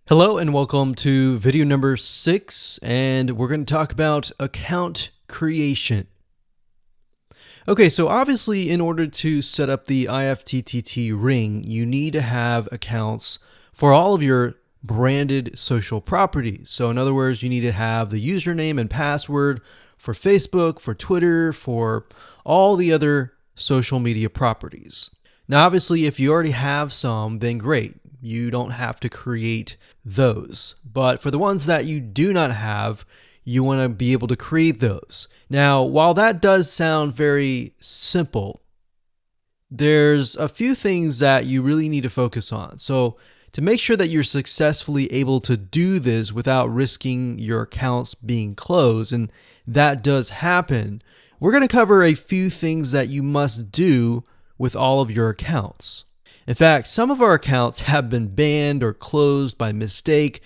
Hello and welcome to video number 6, and we're going to talk about account creation. Okay, so obviously in order to set up the IFTTT ring, you need to have accounts for all of your branded social properties. So in other words, you need to have the username and password for Facebook, for Twitter, for all the other social media properties. Now, obviously, if you already have some, then great. You don't have to create those. But for the ones that you do not have, you want to be able to create those. Now, while that does sound very simple, there's a few things that you really need to focus on. So to make sure that you're successfully able to do this without risking your accounts being closed, and that does happen, we're going to cover a few things that you must do with all of your accounts. In fact, some of our accounts have been banned or closed by mistake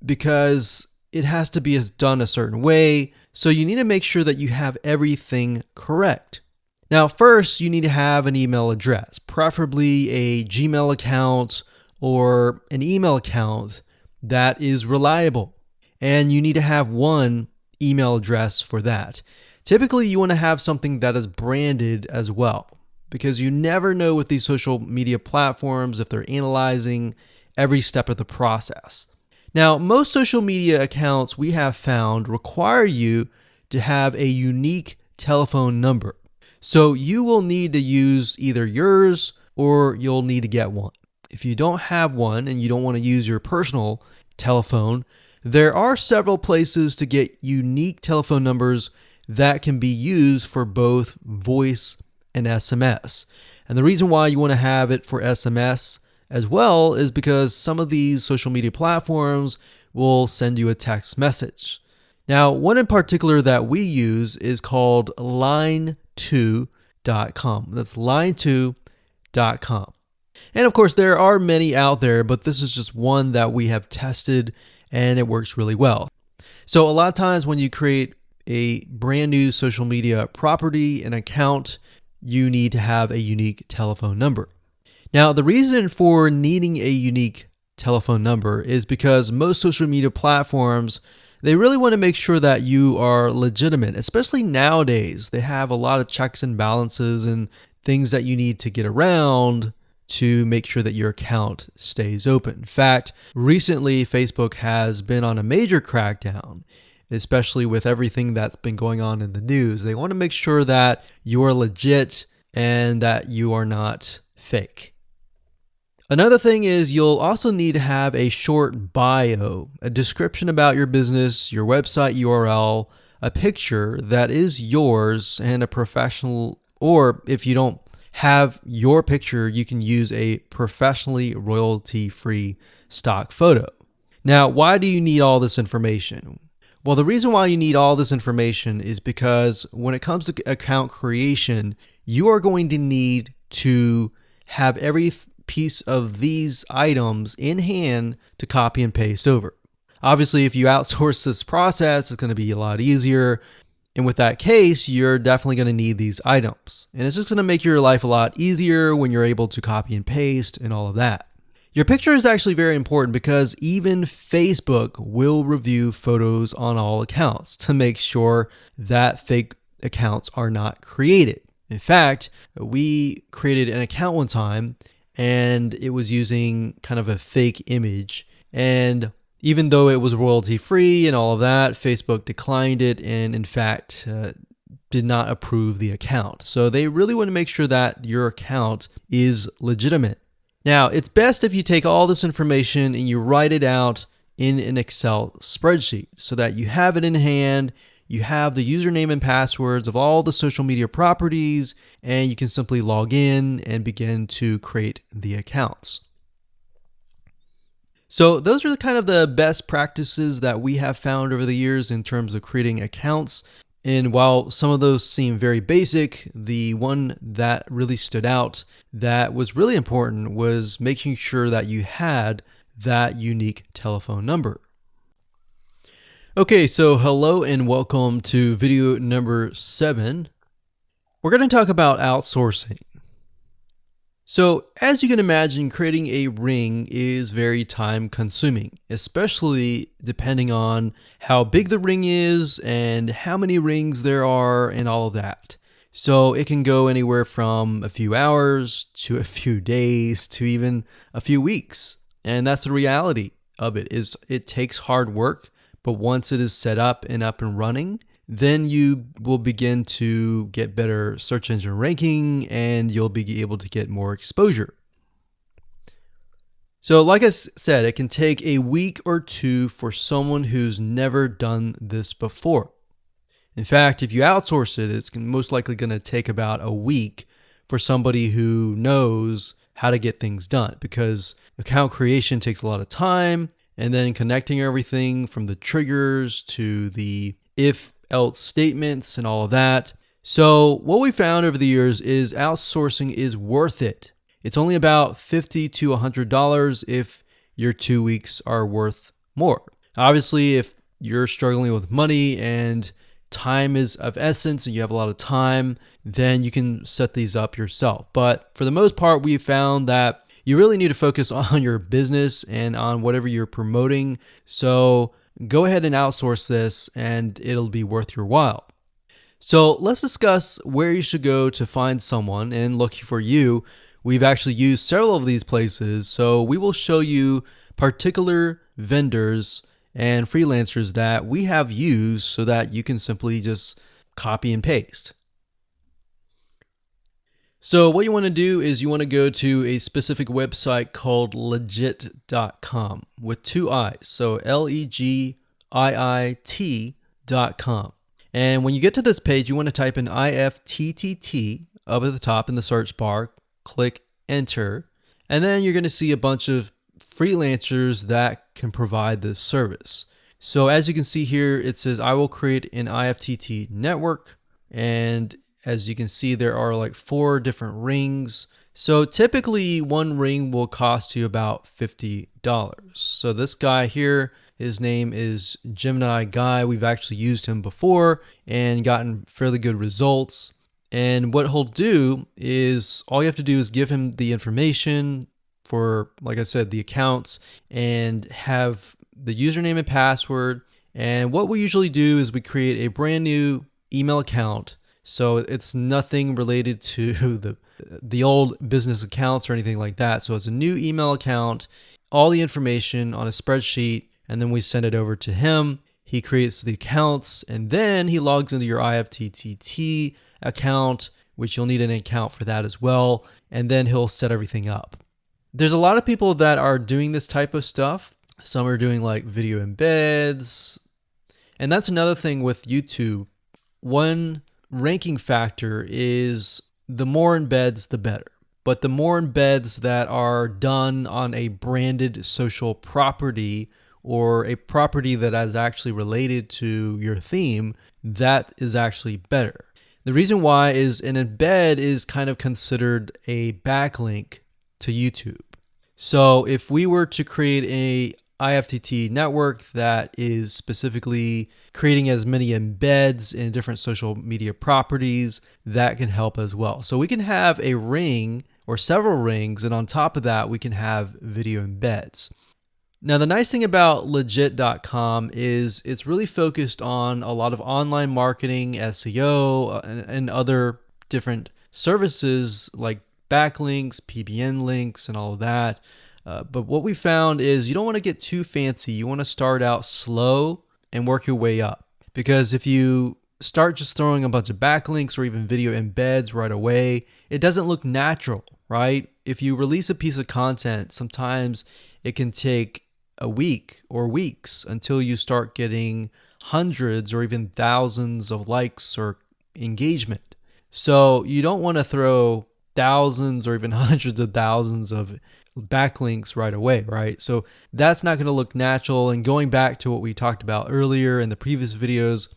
because it has to be done a certain way. So you need to make sure that you have everything correct. Now, first, you need to have an email address, preferably a Gmail account or an email account that is reliable. And you need to have one email address for that. Typically, you want to have something that is branded as well, because you never know with these social media platforms if they're analyzing every step of the process. Now, most social media accounts we have found require you to have a unique telephone number. So you will need to use either yours or you'll need to get one. If you don't have one and you don't want to use your personal telephone, there are several places to get unique telephone numbers that can be used for both voice and SMS. And the reason why you want to have it for SMS as well is because some of these social media platforms will send you a text message. Now, one in particular that we use is called line2.com. That's line2.com. And of course, there are many out there, but this is just one that we have tested and it works really well. So a lot of times when you create a brand new social media property, an account, you need to have a unique telephone number. Now, the reason for needing a unique telephone number is because most social media platforms, they really want to make sure that you are legitimate, especially nowadays. They have a lot of checks and balances and things that you need to get around to make sure that your account stays open. In fact, recently, Facebook has been on a major crackdown, especially with everything that's been going on in the news. They want to make sure that you are legit and that you are not fake. Another thing is you'll also need to have a short bio, a description about your business, your website URL, a picture that is yours, and a professional, or if you don't have your picture, you can use a professionally royalty-free stock photo. Now, why do you need all this information? Well, the reason why you need all this information is because when it comes to account creation, you are going to need to have every piece of these items in hand to copy and paste over. Obviously, if you outsource this process, it's going to be a lot easier. And with that case, you're definitely going to need these items. And it's just going to make your life a lot easier when you're able to copy and paste and all of that. Your picture is actually very important because even Facebook will review photos on all accounts to make sure that fake accounts are not created. In fact, we created an account one time and it was using kind of a fake image. And even though it was royalty free and all of that, Facebook declined it and in fact did not approve the account. So they really want to make sure that your account is legitimate. Now, it's best if you take all this information and you write it out in an Excel spreadsheet so that you have it in hand, you have the username and passwords of all the social media properties, and you can simply log in and begin to create the accounts. So those are the kind of the best practices that we have found over the years in terms of creating accounts. And while some of those seem very basic, the one that really stood out that was really important was making sure that you had that unique telephone number. Okay, so hello and welcome to video number 7. We're going to talk about outsourcing. So, as you can imagine, creating a ring is very time consuming, especially depending on how big the ring is and how many rings there are and all of that. So, it can go anywhere from a few hours to a few days to even a few weeks. And that's the reality of it, is it takes hard work, but once it is set up and running, then you will begin to get better search engine ranking and you'll be able to get more exposure. So like I said, it can take a week or two for someone who's never done this before. In fact, if you outsource it, it's most likely going to take about a week for somebody who knows how to get things done, because account creation takes a lot of time, and then connecting everything from the triggers to the if else statements and all of that. So what we found over the years is outsourcing is worth it. It's only about $50 to $100 if your 2 weeks are worth more. Obviously, if you're struggling with money and time is of essence and you have a lot of time, then you can set these up yourself. But for the most part, we found that you really need to focus on your business and on whatever you're promoting. So go ahead and outsource this and it'll be worth your while. So let's discuss where you should go to find someone. And lucky for you, we've actually used several of these places. So we will show you particular vendors and freelancers that we have used so that you can simply just copy and paste. So what you want to do is you want to go to a specific website called legit.com with 2 I's. So LEGIIT.com. And when you get to this page, you want to type in IFTTT up at the top in the search bar, click enter, and then you're going to see a bunch of freelancers that can provide this service. So as you can see here, it says I will create an IFTT network, and as you can see, there are like 4 different rings. So typically one ring will cost you about $50. So this guy here, his name is Gemini Guy. We've actually used him before and gotten fairly good results. And what he'll do is all you have to do is give him the information for, like I said, the accounts, and have the username and password. And what we usually do is we create a brand new email account. So it's nothing related to the old business accounts or anything like that. So it's a new email account, all the information on a spreadsheet, and then we send it over to him. He creates the accounts, and then he logs into your IFTTT account, which you'll need an account for that as well. And then he'll set everything up. There's a lot of people that are doing this type of stuff. Some are doing like video embeds. And that's another thing with YouTube. One ranking factor is the more embeds, the better. But the more embeds that are done on a branded social property or a property that is actually related to your theme, that is actually better. The reason why is an embed is kind of considered a backlink to YouTube. So if we were to create a IFTT network that is specifically creating as many embeds in different social media properties, that can help as well. So we can have a ring or several rings, and on top of that, we can have video embeds. Now, the nice thing about legit.com is it's really focused on a lot of online marketing, SEO, and other different services like backlinks, PBN links, and all of that. But what we found is you don't want to get too fancy. You want to start out slow and work your way up. Because if you start just throwing a bunch of backlinks or even video embeds right away, it doesn't look natural, right? If you release a piece of content, sometimes it can take a week or weeks until you start getting hundreds or even thousands of likes or engagement. So you don't want to throw thousands or even hundreds of thousands of backlinks right away, right? So that's not going to look natural. And going back to what we talked about earlier in the previous videos,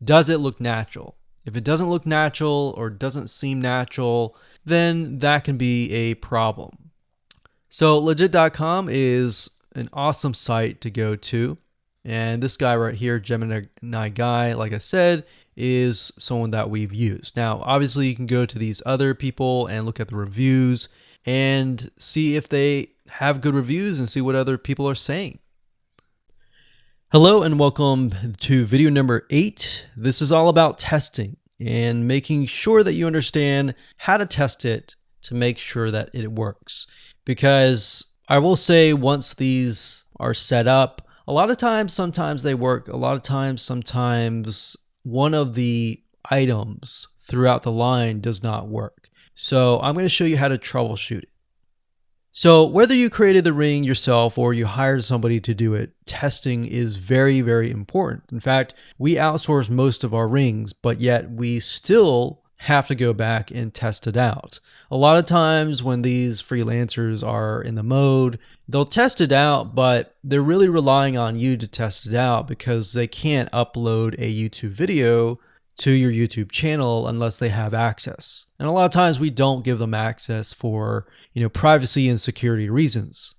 does it look natural? If it doesn't look natural or doesn't seem natural, then that can be a problem. So legit.com is an awesome site to go to. And this guy right here, Gemini Guy, like I said, is someone that we've used. Now, obviously you can go to these other people and look at the reviews and see if they have good reviews and see what other people are saying. Hello and welcome to video number 8. This is all about testing and making sure that you understand how to test it to make sure that it works. Because I will say, once these are set up, a lot of times, sometimes they work. A lot of times, sometimes one of the items throughout the line does not work. So I'm going to show you how to troubleshoot it. So whether you created the ring yourself or you hired somebody to do it, testing is very, very important. In fact, we outsource most of our rings, but yet we still have to go back and test it out. A lot of times when these freelancers are in the mode, they'll test it out, but they're really relying on you to test it out because they can't upload a YouTube video to your YouTube channel unless they have access. And a lot of times we don't give them access for, privacy and security reasons.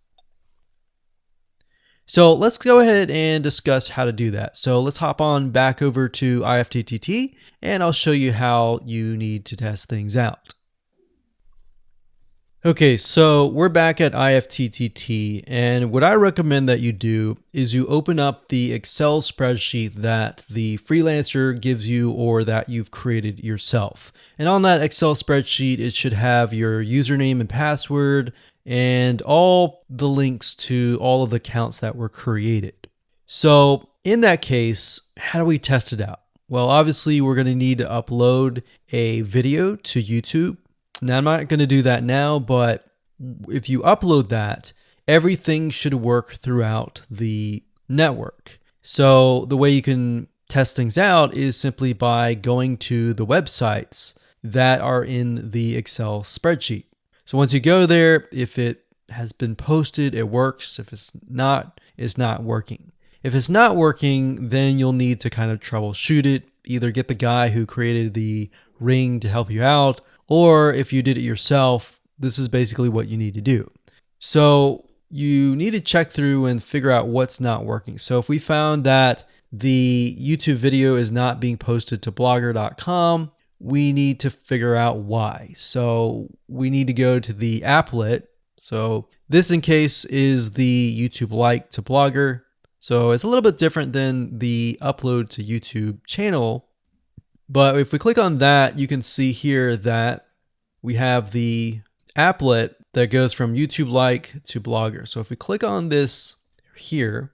So let's go ahead and discuss how to do that. So let's hop on back over to IFTTT and I'll show you how you need to test things out. Okay, so we're back at IFTTT, and what I recommend that you do is you open up the Excel spreadsheet that the freelancer gives you or that you've created yourself. And on that Excel spreadsheet, it should have your username and password and all the links to all of the accounts that were created. So in that case, how do we test it out? Well, obviously we're going to need to upload a video to YouTube. Now, I'm not going to do that now, but if you upload that, everything should work throughout the network. So the way you can test things out is simply by going to the websites that are in the Excel spreadsheet. So once you go there, if it has been posted, it works. If it's not working. If it's not working, then you'll need to kind of troubleshoot it. Either get the guy who created the ring to help you out, or if you did it yourself, this is basically what you need to do. So you need to check through and figure out what's not working. So if we found that the YouTube video is not being posted to blogger.com, we need to figure out why. So we need to go to the applet. So this in case is the YouTube like to Blogger. So it's a little bit different than the upload to YouTube channel. But if we click on that, you can see here that we have the applet that goes from YouTube like to Blogger. So if we click on this here,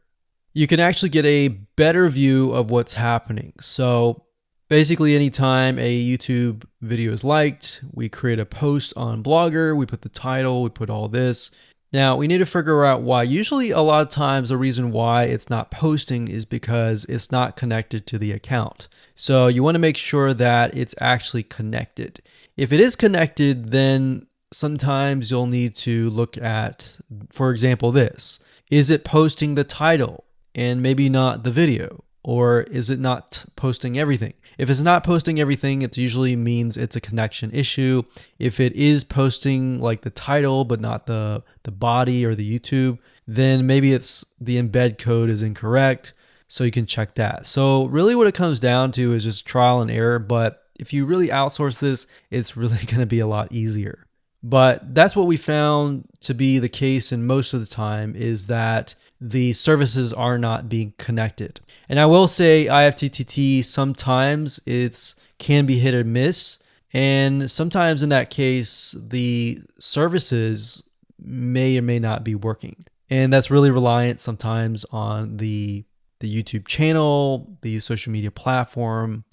you can actually get a better view of what's happening. So basically anytime a YouTube video is liked, we create a post on Blogger, we put the title, we put all this. Now we need to figure out why. Usually a lot of times the reason why it's not posting is because it's not connected to the account. So you want to make sure that it's actually connected. If it is connected, then sometimes you'll need to look at, for example, this. Is it posting the title and maybe not the video? Or is it not posting everything? If it's not posting everything, it usually means it's a connection issue. If it is posting like the title, but not the body or the YouTube, then maybe it's the embed code is incorrect. So you can check that. So really what it comes down to is just trial and error. But if you really outsource this, it's really going to be a lot easier. But that's what we found to be the case in most of the time, is that the services are not being connected. And I will say IFTTT, sometimes it's can be hit or miss. And sometimes in that case, the services may or may not be working. And that's really reliant sometimes on the YouTube channel, the social media platform,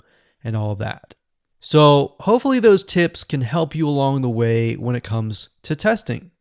and all of that. So hopefully those tips can help you along the way when it comes to testing.